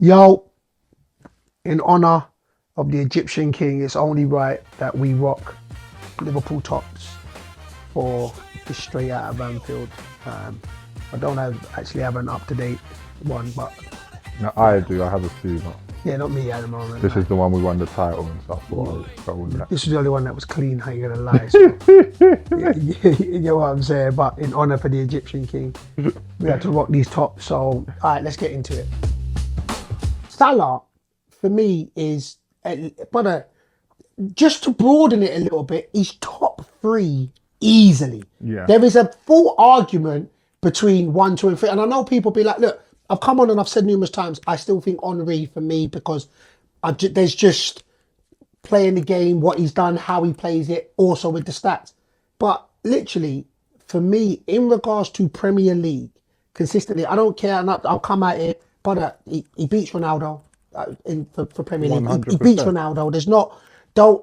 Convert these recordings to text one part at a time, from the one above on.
Yo, in honour of the Egyptian king, it's only right that we rock Liverpool tops for the straight out of Anfield. I don't actually have an up-to-date one, but No, I do. I have a few, but yeah, not me at the moment. this is the one we won the title and stuff. This is the only one that was clean, I ain't gonna lie. So, you know what I'm saying? But in honour for the Egyptian king, we had to rock these tops. So, all right, let's get into it. Salah, for me, is, just to broaden it a little bit, he's top three easily. Yeah. There is a full argument between 1, 2, and 3. And I know people be like, look, I've come on and I've said numerous times, I still think Henry for me, because there's just playing the game, what he's done, how he plays it, also with the stats. But literally, for me, in regards to Premier League, consistently, I don't care, and I'll come at it, but he beats Ronaldo for Premier League. He beats Ronaldo. There's not,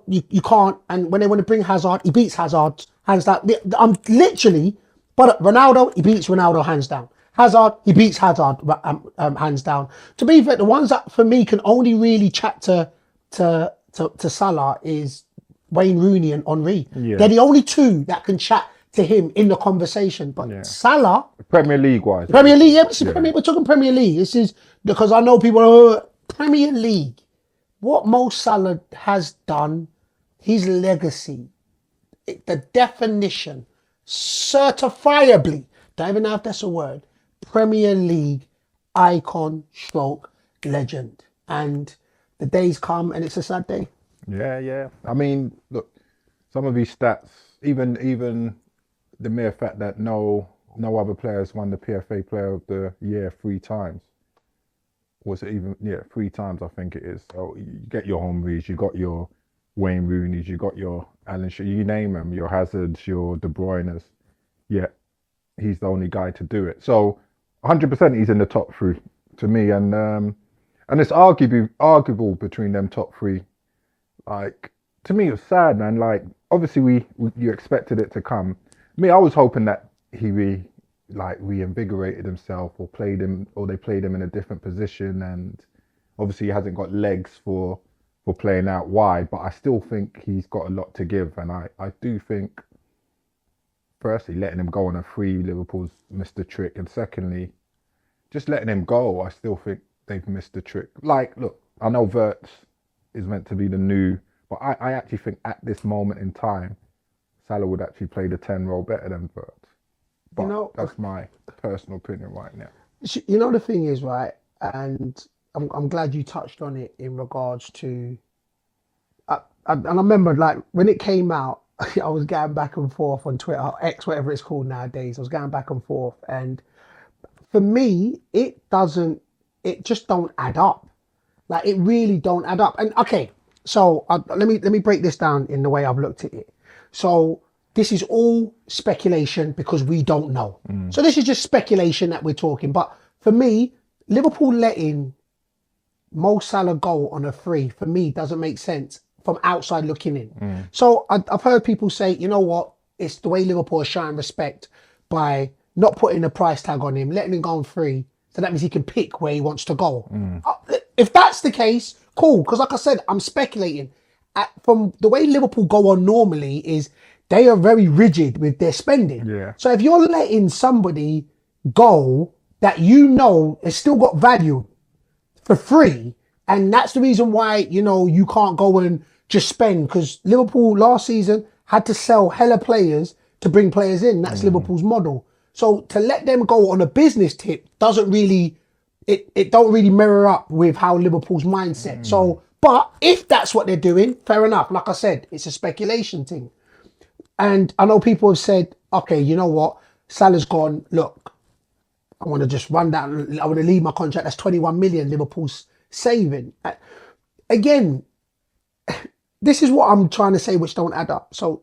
you can't, and when they want to bring Hazard, he beats Hazard, hands down. I'm literally, but Ronaldo, he beats Ronaldo hands down. Hazard, he beats Hazard hands down. To be fair, the ones that for me can only really chat to Salah is Wayne Rooney and Henry. Yeah. They're the only two that can chat to him in the conversation. But Salah, Premier League wise. Premier League, we're talking Premier League. This is because I know people, Premier League, what Mo Salah has done, his legacy, the definition, certifiably, don't even know if that's a word, Premier League icon stroke legend. And the days come and it's a sad day. Yeah. I mean, look, some of these stats, even the mere fact that no other players won the PFA Player of the Year 3 times. Was it even, 3 times I think it is. So you get your Henrys, you got your Wayne Rooney's, you got your Alan Shearer, you name them, your Hazards, your De Bruyne's. Yet he's the only guy to do it. So 100% he's in the top 3 to me, and it's arguable between them top 3. Like, to me, it was sad, man. Like, obviously you expected it to come. Me, I was hoping that he reinvigorated himself, or they played him in a different position, and obviously he hasn't got legs for playing out wide, but I still think he's got a lot to give, and I do think, firstly, letting him go on a free, Liverpool's missed the trick, and secondly, just letting him go, I still think they've missed the trick. Like, look, I know Wirtz is meant to be the new, but I actually think at this moment in time, Salah would actually play the 10 role better than Wirtz. But that's my personal opinion right now. You know, the thing is, right, and I'm glad you touched on it in regards to, and I remember, like, when it came out, I was going back and forth on Twitter, X, whatever it's called nowadays. I was going back and forth, and for me, it just don't add up. Like, it really don't add up. And okay, so let me break this down in the way I've looked at it. So this is all speculation because we don't know. So this is just speculation that we're talking. But for me, Liverpool letting Mo Salah go on a free, for me, doesn't make sense from outside looking in. So I've heard people say, you know what, it's the way Liverpool is showing respect by not putting a price tag on him, letting him go on free, so that means he can pick where he wants to go. If that's the case, cool, because like I said, I'm speculating. From the way Liverpool go on normally is they are very rigid with their spending. Yeah. So if you're letting somebody go that you know has still got value for free, and that's the reason why, you can't go and just spend, because Liverpool last season had to sell hella players to bring players in. That's Liverpool's model. So to let them go on a business tip doesn't really, it don't really mirror up with how Liverpool's mindset. So, but if that's what they're doing, fair enough. Like I said, it's a speculation thing. And I know people have said, okay, you know what? Salah's gone, look, I want to just run down, I want to leave my contract. That's 21 million Liverpool's saving. Again, this is what I'm trying to say, which don't add up. So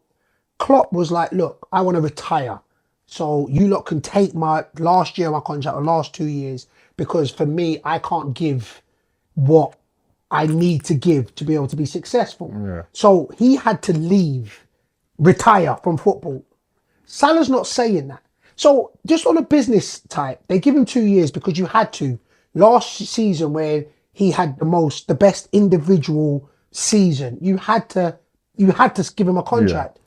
Klopp was like, look, I want to retire. So you lot can take my last year of my contract, or last 2 years, because for me, I can't give what I need to give to be able to be successful. Yeah. So he had to leave, retire from football. Salah's not saying that. So just on a business type, they give him 2 years because you had to. Last season where he had the best individual season. You had to give him a contract.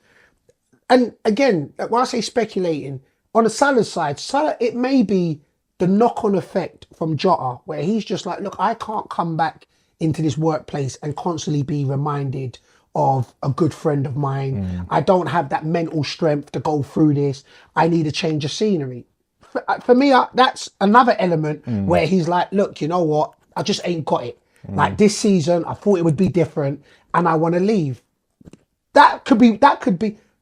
And again, when I say speculating, on the Salah side, Salah, it may be the knock-on effect from Jota, where he's just like, look, I can't come back into this workplace and constantly be reminded of a good friend of mine. I don't have that mental strength to go through this. I need a change of scenery. For me, that's another element where he's like, look, you know what? I just ain't got it. Like this season, I thought it would be different and I want to leave. That could be,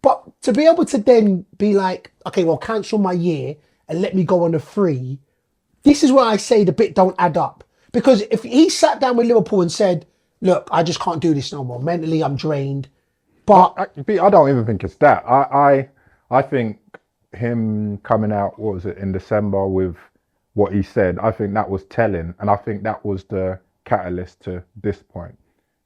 but to be able to then be like, okay, well, cancel my year and let me go on a free. This is where I say the bit don't add up. Because if he sat down with Liverpool and said, look, I just can't do this no more. Mentally, I'm drained. But I don't even think it's that. I think him coming out, what was it, in December with what he said, I think that was telling. And I think that was the catalyst to this point.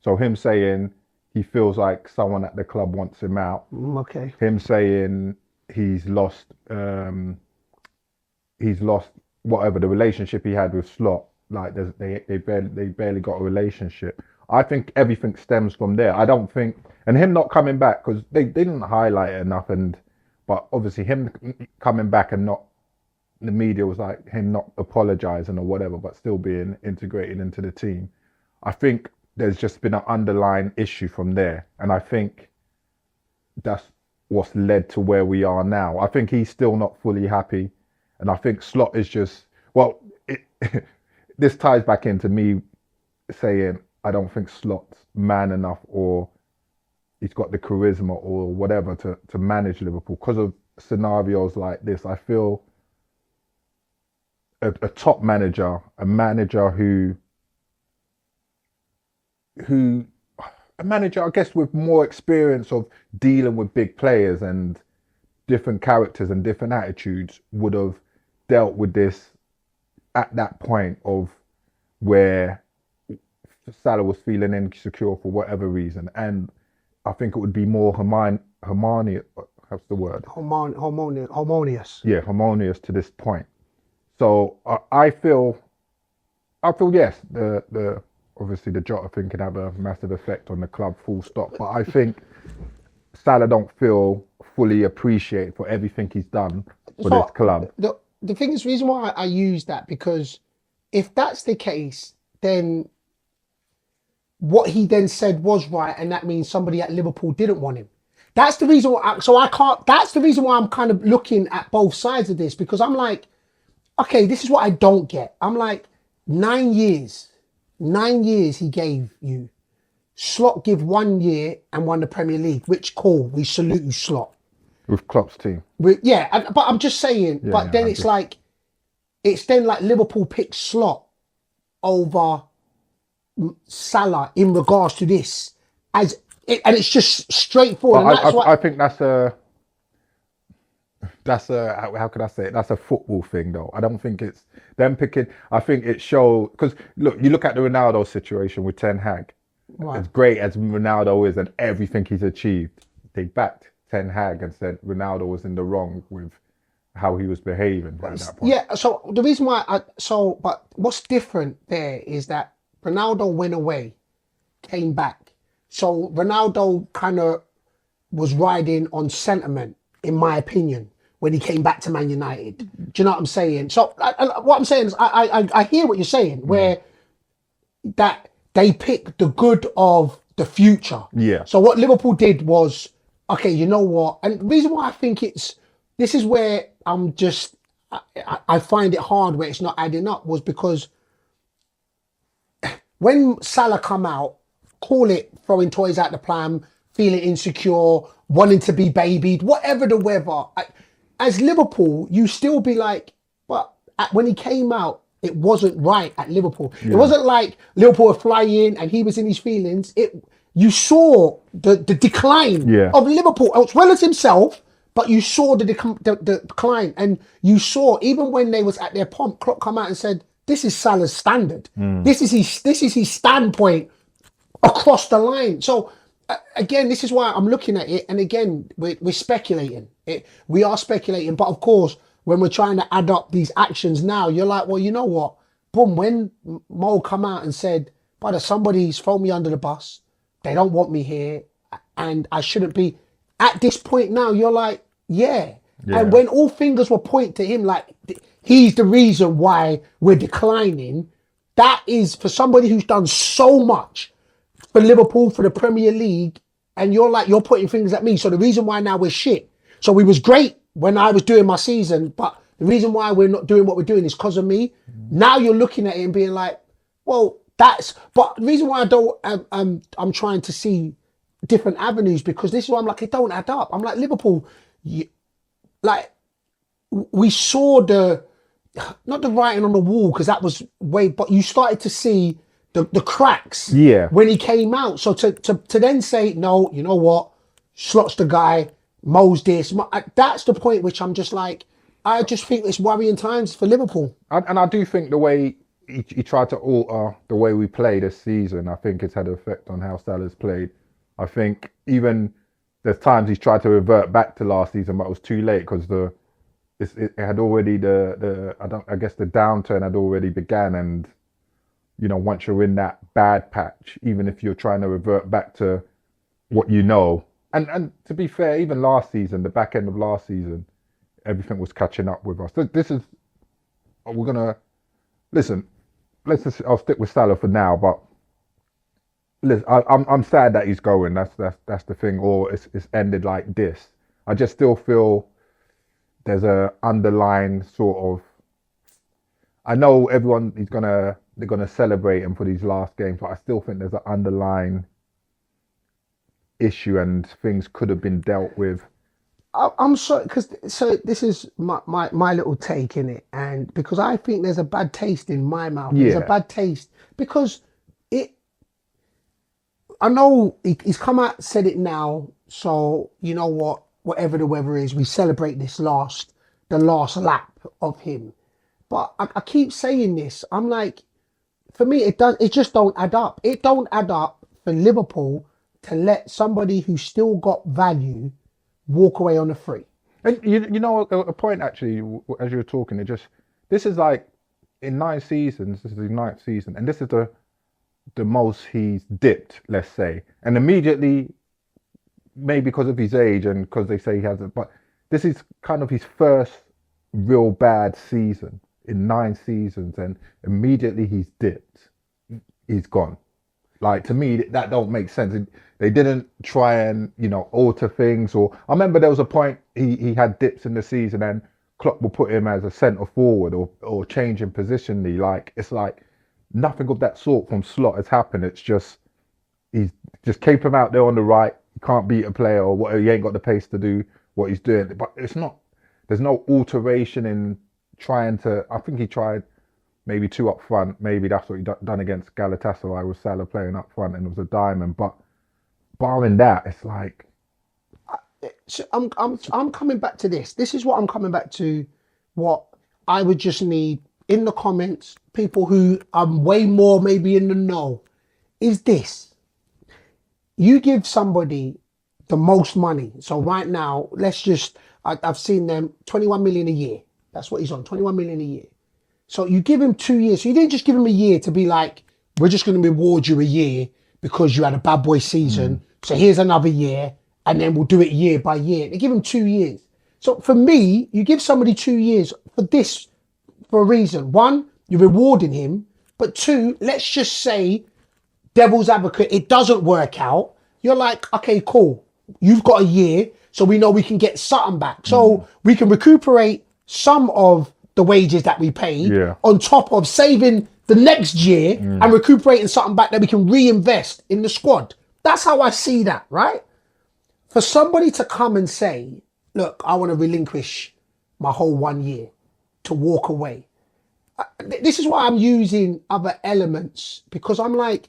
So him saying he feels like someone at the club wants him out. Okay. Him saying he's lost whatever the relationship he had with Slot. Like they barely got a relationship. I think everything stems from there. I don't think, and him not coming back because they didn't highlight it enough. But obviously him coming back and not, the media was like him not apologizing or whatever, but still being integrated into the team. I think there's just been an underlying issue from there, and I think that's what's led to where we are now. I think he's still not fully happy, and I think Slot is just this ties back into me saying I don't think Slot's man enough or he's got the charisma or whatever to manage Liverpool because of scenarios like this. I feel a top manager, a manager a manager, I guess, with more experience of dealing with big players and different characters and different attitudes would have dealt with this at that point of where Salah was feeling insecure for whatever reason. And I think it would be more harmonious. What's the word? Harmonious. Yeah, harmonious to this point. So I feel yes, the obviously the Jota thing can have a massive effect on the club, full stop. But I think Salah don't feel fully appreciated for everything he's done for this club. The thing is, the reason why I use that, because if that's the case, then what he then said was right, and that means somebody at Liverpool didn't want him. That's the reason why. That's the reason why I'm kind of looking at both sides of this, because I'm like, okay, this is what I don't get. I'm like, 9 years he gave you. Slot give 1 year and won the Premier League, which cool, we salute you, Slot. With Klopp's team. But I'm just saying, then it's like Liverpool picked Slot over Salah in regards to this, and it's just straightforward. And I think that's a how can I say it? That's a football thing, though. I don't think it's them picking. I think it shows because you look at the Ronaldo situation with Ten Hag. Right. As great as Ronaldo is and everything he's achieved, they backed Ten Hag and said Ronaldo was in the wrong with how he was behaving at that point. Yeah. So the reason why but what's different there is that Ronaldo went away, came back. So Ronaldo kind of was riding on sentiment, in my opinion, when he came back to Man United. Do you know what I'm saying? So what I'm saying is I hear what you're saying, where that they pick the good of the future. Yeah. So what Liverpool did was, okay, you know what? And the reason why I think this is where I find it hard where it's not adding up was because when Salah come out, call it throwing toys out the pram, feeling insecure, wanting to be babied, whatever the weather. As Liverpool, you still be like, but when he came out, it wasn't right at Liverpool. Yeah. It wasn't like Liverpool were flying and he was in his feelings. You saw the decline of Liverpool, as well as himself, but you saw the decline. And you saw, even when they was at their pomp, Klopp come out and said, this is Salah's standard. This is his standpoint across the line. So again, this is why I'm looking at it. And again, we're speculating. We are speculating. But of course, when we're trying to add up these actions now, you're like, well, you know what? boom, when Mo come out and said, brother, somebody's thrown me under the bus. They don't want me here and I shouldn't be. At this point now, you're like, yeah. And when all fingers were pointing to him, like, he's the reason why we're declining, that is, for somebody who's done so much for Liverpool, for the Premier League, and you're pointing fingers at me. So the reason why now we're shit. So we was great when I was doing my season, but the reason why we're not doing what we're doing is because of me. Now you're looking at it and being like, well, but the reason why I don't, I'm trying to see different avenues, because this is why I'm like, it don't add up. I'm like, Liverpool, like, we saw not the writing on the wall, because that was but you started to see the cracks when he came out. So to then say, no, you know what, Slot's the guy, Mo's this, that's the point which I'm just like, I just think it's worrying times for Liverpool. And I do think the way he tried to alter the way we play this season, I think it's had an effect on how Salah's played. I think even there's times he's tried to revert back to last season, but it was too late, because it had already I guess the downturn had already began, and you know, once you're in that bad patch, even if you're trying to revert back to what you know, and to be fair, even last season, the back end of last season, everything was catching up with us. We're gonna listen. I'll stick with Salah for now, but listen, I'm sad that he's going. That's the thing. Or it's ended like this. I just still feel there's a underlying sort of. I know they're gonna celebrate him for these last games, but I still think there's an underlying issue and things could have been dealt with. I'm sorry, so this is my little take in it, and because I think there's a bad taste in my mouth. There's a bad taste because I know he's come out, said it now, so you know what, whatever the weather is, we celebrate the last lap of him. But I keep saying this, I'm like, for me, it just don't add up. It don't add up for Liverpool to let somebody who's still got value walk away on a free. And you know, a point actually, as you were talking, this is like in 9 seasons, this is his 9th season, and this is the most he's dipped, let's say. And immediately, maybe because of his age and because they say he hasn't, but this is kind of his first real bad season in 9 seasons, and immediately he's dipped. He's gone. Like, to me, that don't make sense. They didn't try and, you know, alter things. Or I remember there was a point he had dips in the season and Klopp will put him as a centre forward or change him positionally. Like, it's like nothing of that sort from Slot has happened. It's just, he's just keep him out there on the right. He can't beat a player, or what, he ain't got the pace to do what he's doing. But it's not, there's no alteration in trying to, I think he tried maybe 2 up front. Maybe that's what he done against Galatasaray with Salah playing up front, and it was a diamond. But barring that, it's like, so I'm coming back to this. This is what I'm coming back to. What I would just need in the comments, people who are way more maybe in the know, is this: you give somebody the most money. So right now, I've seen them 21 million a year. That's what he's on, 21 million a year. So you give him 2 years. So you didn't just give him a year to be like, we're just going to reward you a year because you had a bad boy season. So here's another year, and then we'll do it year by year. They give him 2 years. So for me, you give somebody 2 years for a reason. 1, you're rewarding him. But 2, let's just say, devil's advocate, it doesn't work out. You're like, okay, cool. You've got a year, so we know we can get something back. So we can recuperate some of the wages that we paid on top of saving the next year and recuperating something back that we can reinvest in the squad. That's how I see that, right? For somebody to come and say, look, I want to relinquish my whole 1 year to walk away. This is why I'm using other elements, because I'm like,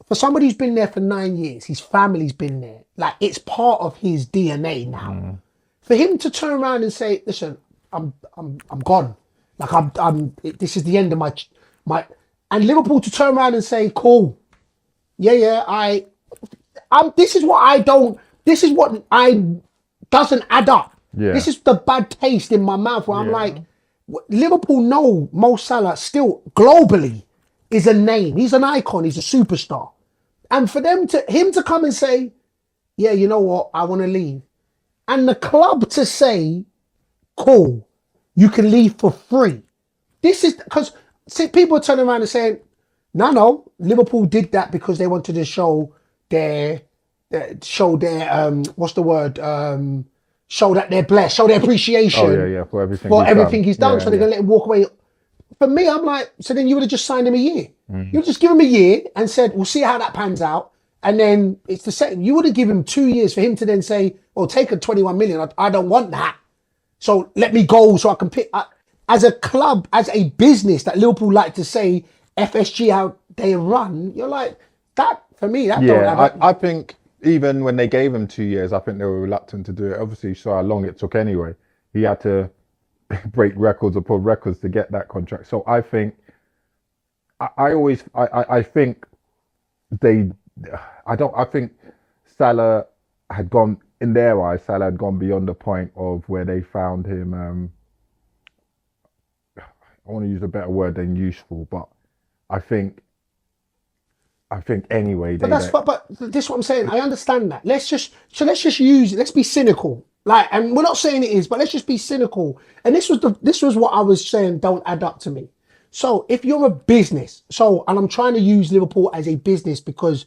for somebody who's been there for 9 years, his family's been there. Like, it's part of his DNA now. For him to turn around and say, listen, I'm gone. Like, this is the end of my, and Liverpool to turn around and say, cool. This is what doesn't add up. This is the bad taste in my mouth where I'm like, Liverpool know Mo Salah still globally is a name. He's an icon. He's a superstar. And for him to come and say, yeah, you know what, I want to leave. And the club to say, cool, you can leave for free. This is because people are turning around and saying, no, Liverpool did that because they wanted to show their what's the word? Show that they're blessed, show their appreciation. Oh yeah, for everything he's done. So they're gonna let him walk away. For me, I'm like, so then you would have just signed him a year. You would just give him a year and said, we'll see how that pans out. And then it's the second. You would have given him 2 years for him to then say, oh, take a 21 million. I don't want that. So let me go so I can pick. As a club, as a business that Liverpool like to say, FSG how they run, you're like, that, for me, that don't have I think even when they gave him 2 years, I think they were reluctant to do it. Obviously, you saw how long it took anyway. He had to break records upon records to get that contract. So I think, I think Salah had gone, in their eyes, Salah had gone beyond the point of where they found him, I want to use a better word than useful, but I think anyway. But this is what I'm saying. I understand that. Let's just use it. Let's be cynical. Like, and we're not saying it is, but let's just be cynical. And this was what I was saying. Don't add up to me. So if you're a business, and I'm trying to use Liverpool as a business because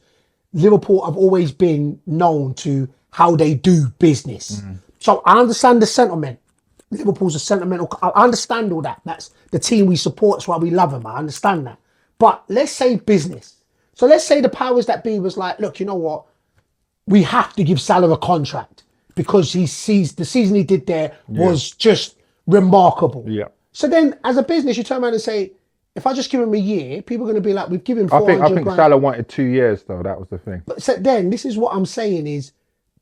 Liverpool have always been known to how they do business. So I understand the sentiment. Liverpool's a sentimental. I understand all that. That's the team we support. That's why we love them. I understand that. But let's say business. So let's say the powers that be was like, look, you know what? We have to give Salah a contract because he sees the season he did there was just remarkable. Yeah. So then as a business, you turn around and say, if I just give him a year, people are going to be like, we've given him 400 I think Salah wanted 2 years though. That was the thing. But so then this is what I'm saying is,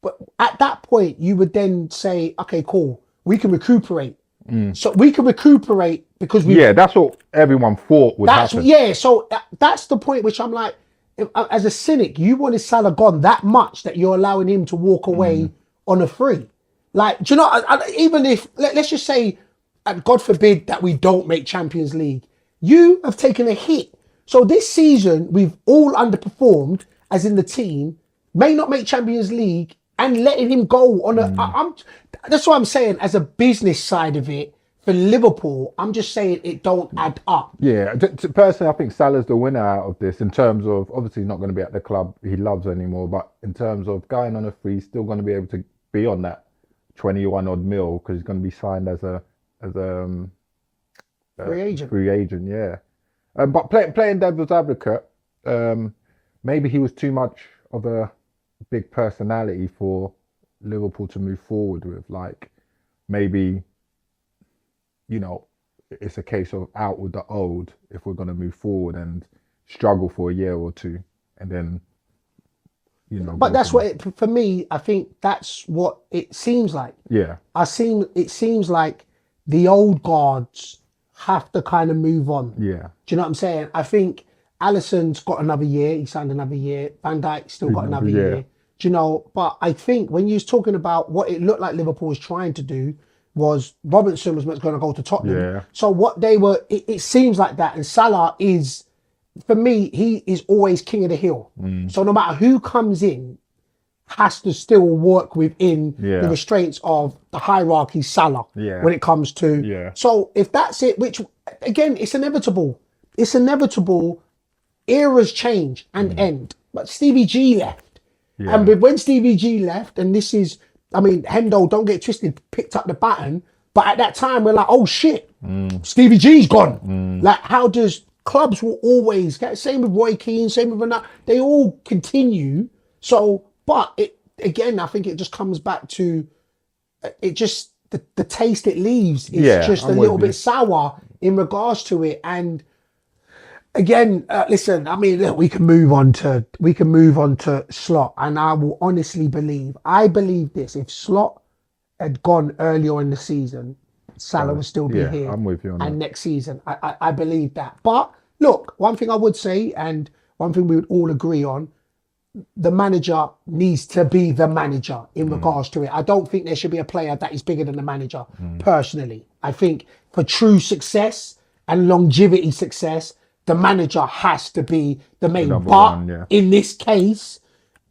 but at that point, you would then say, okay, cool. We can recuperate. So we can recuperate because we... Yeah, that's what everyone thought would happen. Yeah, so that's the point which I'm like, as a cynic, you wanted Salah gone that much that you're allowing him to walk away on a free. Like, do you know, even if, let's just say, God forbid that we don't make Champions League, you have taken a hit. So this season, we've all underperformed, as in the team, may not make Champions League, and letting him go on a... That's what I'm saying, as a business side of it, for Liverpool, I'm just saying it don't add up. Yeah, personally, I think Salah's the winner out of this in terms of, obviously he's not going to be at the club he loves anymore, but in terms of going on a free, he's still going to be able to be on that 21 odd mil because he's going to be signed as a free agent. Free agent, yeah. But playing devil's advocate, maybe he was too much of a big personality for Liverpool to move forward with. Like, maybe, you know, it's a case of out with the old if we're going to move forward and struggle for a year or two and then, you know. But that's what for me, I think that's what it seems like. Yeah. It seems like the old guards have to kind of move on. Yeah. Do you know what I'm saying? I think Alisson's got another year. He signed another year. Van Dijk still got another year. Do you know? But I think when you was talking about what it looked like Liverpool was trying to do was Robertson was going to go to Tottenham. Yeah. So what they were, it seems like that. And Salah is, for me, he is always king of the hill. So no matter who comes in, has to still work within the restraints of the hierarchy Salah when it comes to. Yeah. So if that's it, which again, it's inevitable. It's inevitable. Eras change and end. But Stevie G left. Yeah. And when Stevie G left, and this is, I mean, Hendo, don't get twisted, picked up the baton. But at that time, we're like, oh shit, Stevie G's gone. Like, how does clubs will always get, same with Roy Keane, same with Ronaldo, they all continue. So, but it, again, I think it just comes back to, it just, the taste it leaves is just a little bit sour in regards to it. And again, listen, I mean, look, we can move on to Slot, and I will honestly I believe this, if Slot had gone earlier in the season, Salah would still be here. I'm with you on that. And next season, I believe that. But look, one thing I would say, and one thing we would all agree on, the manager needs to be the manager in regards to it. I don't think there should be a player that is bigger than the manager, personally. I think for true success and longevity success, the manager has to be the main. number But one, yeah. in this case,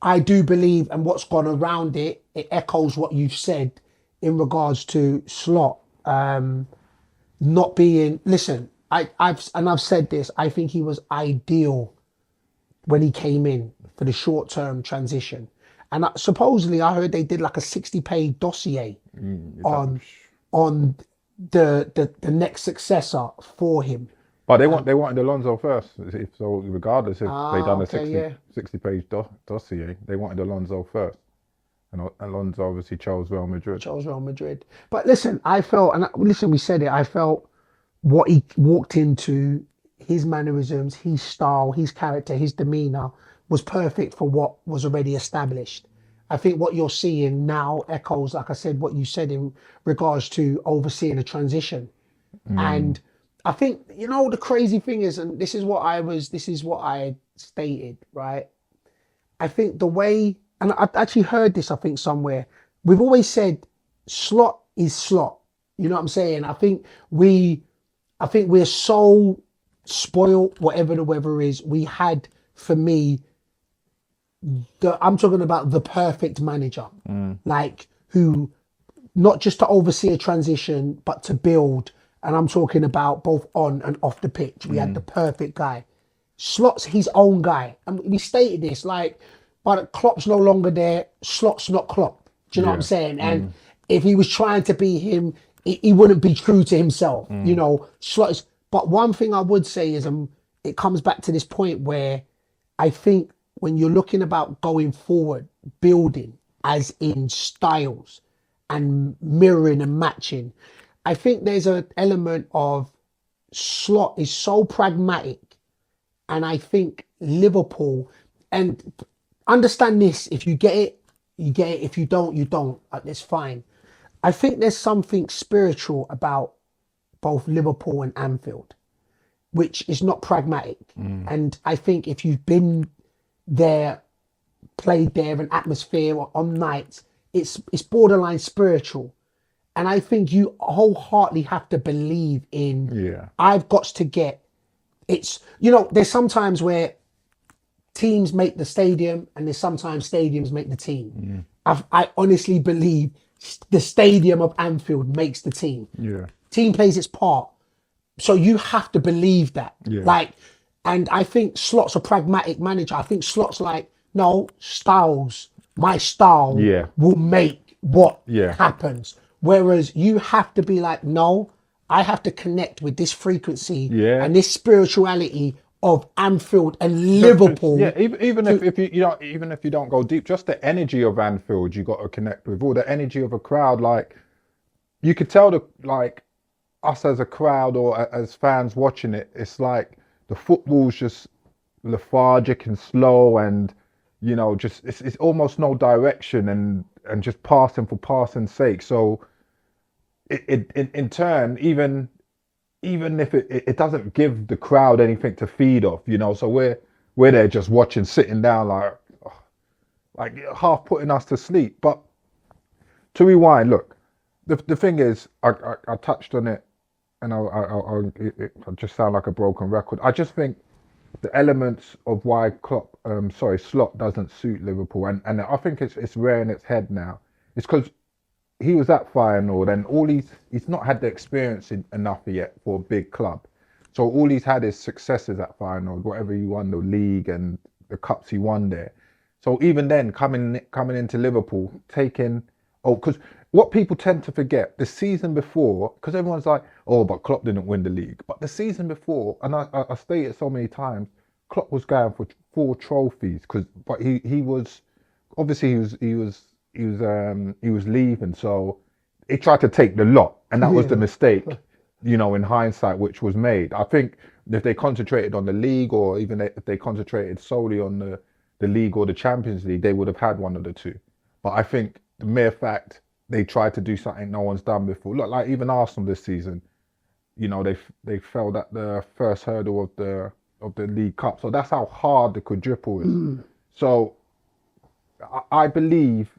I do believe, and what's gone around it, it echoes what you've said in regards to Slot not being. Listen, I've said this. I think he was ideal when he came in for the short-term transition. And supposedly, I heard they did like a 60-page dossier on the next successor for him. But they wanted Alonso first. So regardless if they done a 60-page dossier, they wanted Alonso first. And Alonso obviously chose Real Madrid. But listen, I felt, and listen, we said it, I felt what he walked into, his mannerisms, his style, his character, his demeanour was perfect for what was already established. I think what you're seeing now echoes, like I said, what you said in regards to overseeing a transition. And I think, the crazy thing is, and this is what I stated, right? I think the way, and I actually heard this, I think somewhere, we've always said Slot is Slot. You know what I'm saying? I think we're so spoiled, whatever the weather is. We had, for me, I'm talking about the perfect manager, like who, not just to oversee a transition, but to build. And I'm talking about both on and off the pitch. We had the perfect guy. Slot's his own guy. And we stated this, but Klopp's no longer there. Slot's not Klopp. Do you know what I'm saying? And if he was trying to be him, he wouldn't be true to himself. Slot is, but one thing I would say is it comes back to this point where I think when you're looking about going forward, building as in styles and mirroring and matching, I think there's an element of Slot is so pragmatic. And I think Liverpool, and understand this, if you get it, you get it. If you don't, you don't. That's fine. I think there's something spiritual about both Liverpool and Anfield, which is not pragmatic. And I think if you've been there, played there, an atmosphere or on nights, it's borderline spiritual. And I think you wholeheartedly have to believe in, I've got to get, it's, there's sometimes where teams make the stadium and there's sometimes stadiums make the team. I honestly believe the stadium of Anfield makes the team. Team plays its part. So you have to believe that. And I think Slot's a pragmatic manager. I think Slot's like, no, my style will make what happens. Whereas you have to be like, no, I have to connect with this frequency and this spirituality of Anfield and Liverpool. Even if you don't go deep, just the energy of Anfield, you got to connect with, all the energy of a crowd. Like you could tell us as a crowd or as fans watching it, it's like the football's just lethargic and slow, and just it's almost no direction and just passing for passing's sake. So it in turn, even if it doesn't give the crowd anything to feed off, so we're there just watching, sitting down like half putting us to sleep. But to rewind, look, the thing is, I touched on it, and I'll just sound like a broken record. I just think the elements of why Slot doesn't suit Liverpool, and I think it's rearing its head now. It's because he was at Feyenoord, and he's not had the experience enough yet for a big club. So all he's had is successes at Feyenoord, whatever he won, the league and the cups he won there. So even then, coming into Liverpool, because what people tend to forget, the season before, because everyone's like, but Klopp didn't win the league. But the season before, and I stated so many times, Klopp was going for 4 trophies, but he was leaving, so he tried to take the lot, and that was the mistake, in hindsight, which was made. I think if they concentrated on the league, or even if they concentrated solely on the league or the Champions League, they would have had one of the two. But I think the mere fact they tried to do something no one's done before. Look, like even Arsenal this season, they failed at the first hurdle of the League Cup. So that's how hard the quadruple is. So I believe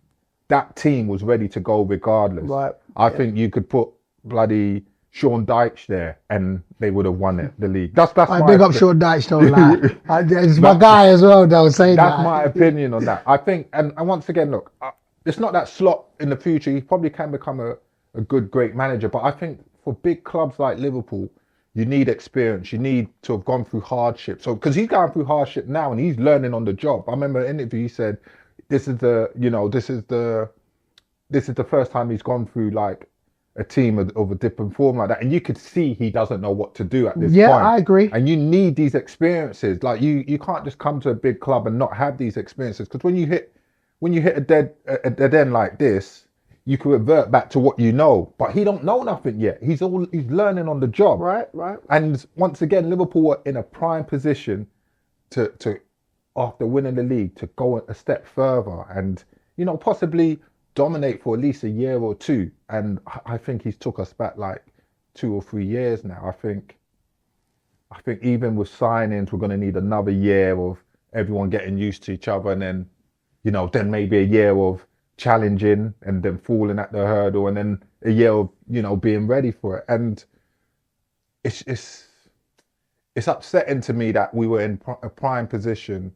that team was ready to go regardless. Right. I think you could put bloody Sean Dyche there, and they would have won it, the league. That's I my big up Sean Dyche, don't lie. It's my That- guy as well, though, say that's that. my opinion on that. I think, and once again, look, it's not that Slot in the future. He probably can become a good, great manager. But I think for big clubs like Liverpool, you need experience. You need to have gone through hardship. So, because he's going through hardship now and he's learning on the job. I remember an interview, he said, this is the first time he's gone through like a team of a different form like that, and you could see he doesn't know what to do at this point. Yeah, I agree. And you need these experiences. Like you can't just come to a big club and not have these experiences, because when you hit a dead end like this, you can revert back to what you know. But he don't know nothing yet. He's learning on the job. Right. And once again, Liverpool were in a prime position to after winning the league to go a step further and possibly dominate for at least a year or two. And I think he's took us back like 2 or 3 years now. I think even with signings, we're going to need another year of everyone getting used to each other, and then then maybe a year of challenging and then falling at the hurdle, and then a year of being ready for it. And it's upsetting to me that we were in a prime position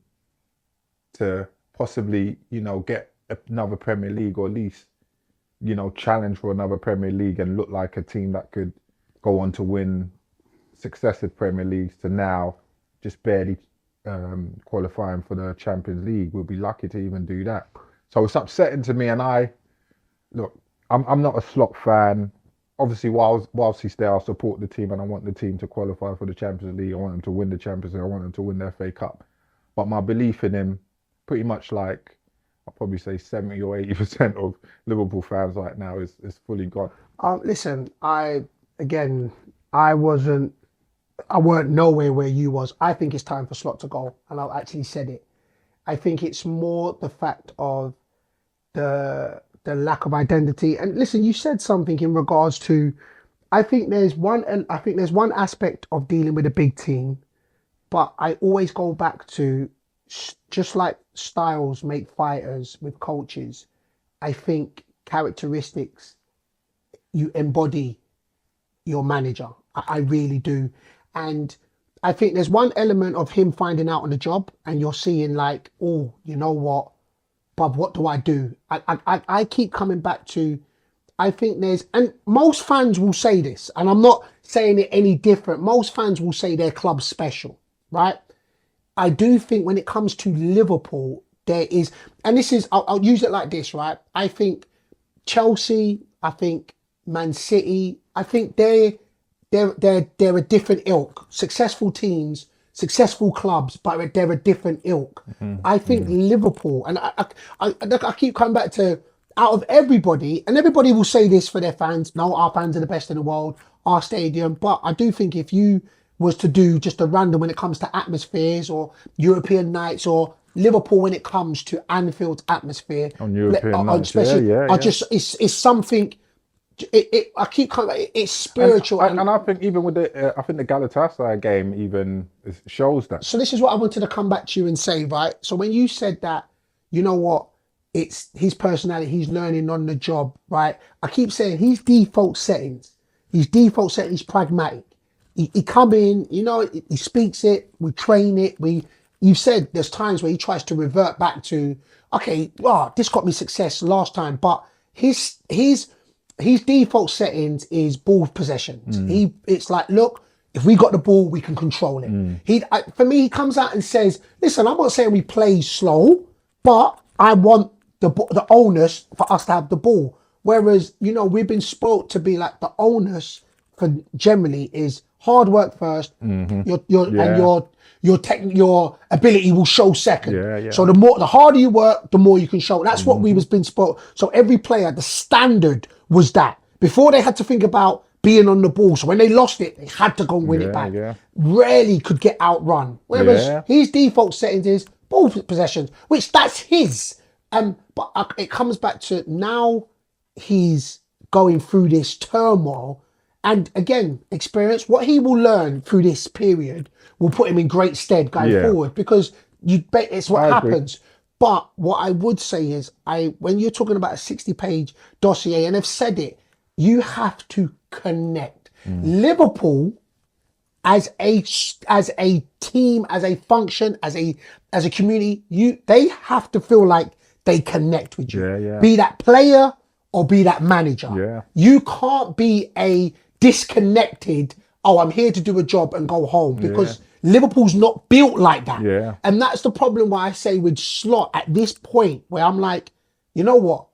to possibly get another Premier League, or at least challenge for another Premier League and look like a team that could go on to win successive Premier Leagues, to now just barely qualifying for the Champions League. We'll be lucky to even do that. So it's upsetting to me, and I'm not a Slot fan. Obviously, whilst he's there, I'll support the team, and I want the team to qualify for the Champions League. I want them to win the Champions League. I want them to win the FA Cup. But my belief in him, pretty much like I'll probably say 70 or 80% of Liverpool fans right now, is fully gone. Listen, I weren't nowhere where you was. I think it's time for Slot to go, and I've actually said it. I think it's more the fact of the lack of identity. And listen, you said something in regards to, I think there's one aspect of dealing with a big team, but I always go back to, just like styles make fighters with coaches, I think characteristics, you embody your manager. I really do. And I think there's one element of him finding out on the job, and you're seeing like, oh, you know what, Bob, what do I do? I keep coming back to, I think and most fans will say this, and I'm not saying it any different. Most fans will say their club's special, right? I do think when it comes to Liverpool, there is, and this is, I'll use it like this, right? I think Chelsea, I think Man City, I think they're a different ilk. Successful teams, successful clubs, but they're a different ilk. I think Liverpool, and I keep coming back to, out of everybody, and everybody will say this for their fans, no, our fans are the best in the world, our stadium, but I do think if you was to do just a random when it comes to atmospheres or European nights, or Liverpool when it comes to Anfield's atmosphere, On European nights, especially, yeah. just it's something. I keep coming. It's spiritual, and I think even with I think the Galatasaray game even shows that. So this is what I wanted to come back to you and say, right? So when you said that, you know what, it's his personality, he's learning on the job, right? I keep saying his default settings, he's pragmatic. He come in, he speaks it, we train it, you said there's times where he tries to revert back to, okay, this got me success last time, but his default settings is ball possessions. It's like, look, if we got the ball, we can control it. For me, he comes out and says, listen, I'm not saying we play slow, but I want the onus for us to have the ball. Whereas, we've been spoke to be like the onus for generally is hard work first, and your ability will show second. Yeah. So the harder you work, the more you can show. That's what we was been spoke. So every player, the standard was that. Before they had to think about being on the ball. So when they lost it, they had to go and win it back. Yeah. Rarely could get outrun. Whereas his default settings is ball possessions, which that's his. But it comes back to now he's going through this turmoil. And again, experience, what he will learn through this period will put him in great stead going forward, because it's what happens. But what I would say is, when you're talking about a 60-page dossier, and I've said it, you have to connect. Liverpool, as a team, as a function, as a community, they have to feel like they connect with you. Be that player or be that manager. You can't be a disconnected, oh, I'm here to do a job and go home, because Liverpool's not built like that. And that's the problem why I say with Slot at this point, where I'm like, you know what?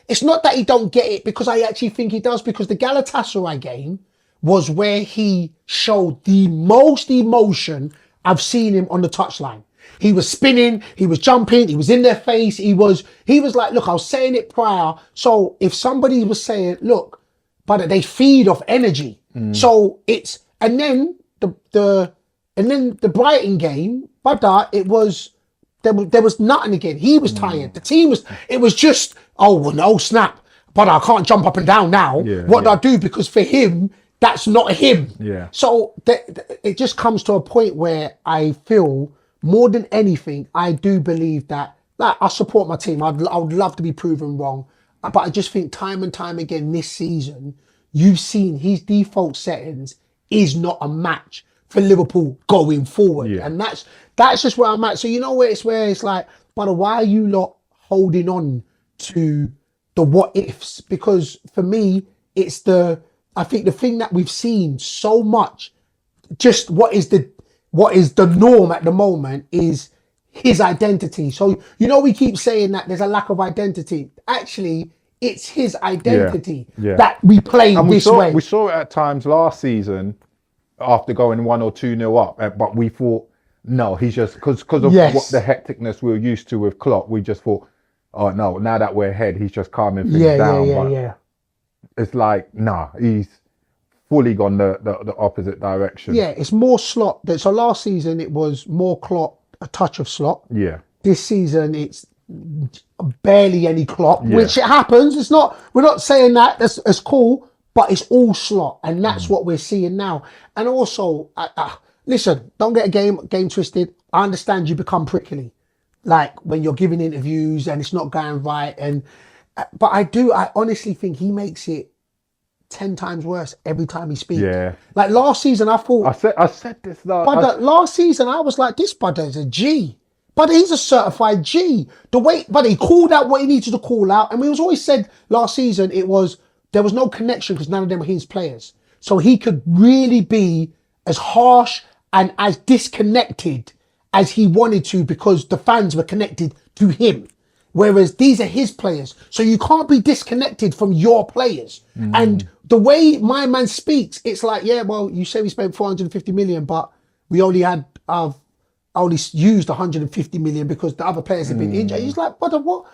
It's not that he don't get it, because I actually think he does, because the Galatasaray game was where he showed the most emotion I've seen him on the touchline. He was spinning, he was jumping, he was in their face. He was like, look, I was saying it prior. So if somebody was saying, look, but they feed off energy. So it's, and then the Brighton game, but it was, there was nothing again. He was tired. The team was, it was just, oh, well, no, snap. But I can't jump up and down now. What do I do? Because for him, that's not him. So it just comes to a point where I feel, more than anything, I do believe that, like, I support my team. I would love to be proven wrong. But I just think time and time again this season, you've seen his default settings is not a match for Liverpool going forward. And that's just where I'm at. So you know where it's like, but why are you lot holding on to the what ifs? Because for me, it's I think the thing that we've seen so much, just what is the norm at the moment is his identity. So, you know, we keep saying that there's a lack of identity. Actually, it's his identity that we play this way. We saw it at times last season after going 1 or 2-0 up, but we thought, no, he's just, because of what the hecticness we were used to with Klopp, we just thought, oh no, now that we're ahead, he's just calming things down. It's like, nah, he's fully gone the opposite direction. Yeah, it's more Slot. So last season it was more Klopp, a touch of Slot. This season it's barely any Klopp, which it happens. It's not. We're not saying that. That's cool, but it's all Slot, and that's what we're seeing now. And also, listen, don't get a game twisted. I understand you become prickly, like when you're giving interviews and it's not going right. But I honestly think he makes it 10 times worse every time he speaks. Like last season, I thought I said this though. But last season, I was like, this brother is a G. But he's a certified G. But he called out what he needed to call out, and we was always said last season there was no connection because none of them were his players. So he could really be as harsh and as disconnected as he wanted to because the fans were connected to him. Whereas these are his players. So you can't be disconnected from your players. And the way my man speaks, it's like, yeah, well, you say we spent 450 million, but we only used 150 million because the other players have been injured. He's like, but what?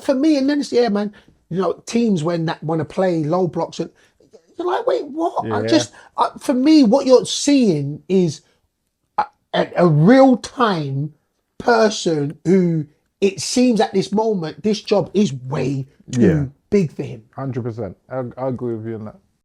For me, and then it's, yeah, man, you know, teams when that want to play low blocks, and you're like, wait, what? For me, what you're seeing is a real-time person who, it seems at this moment, this job is way too big for him. 100%. I agree with you on that.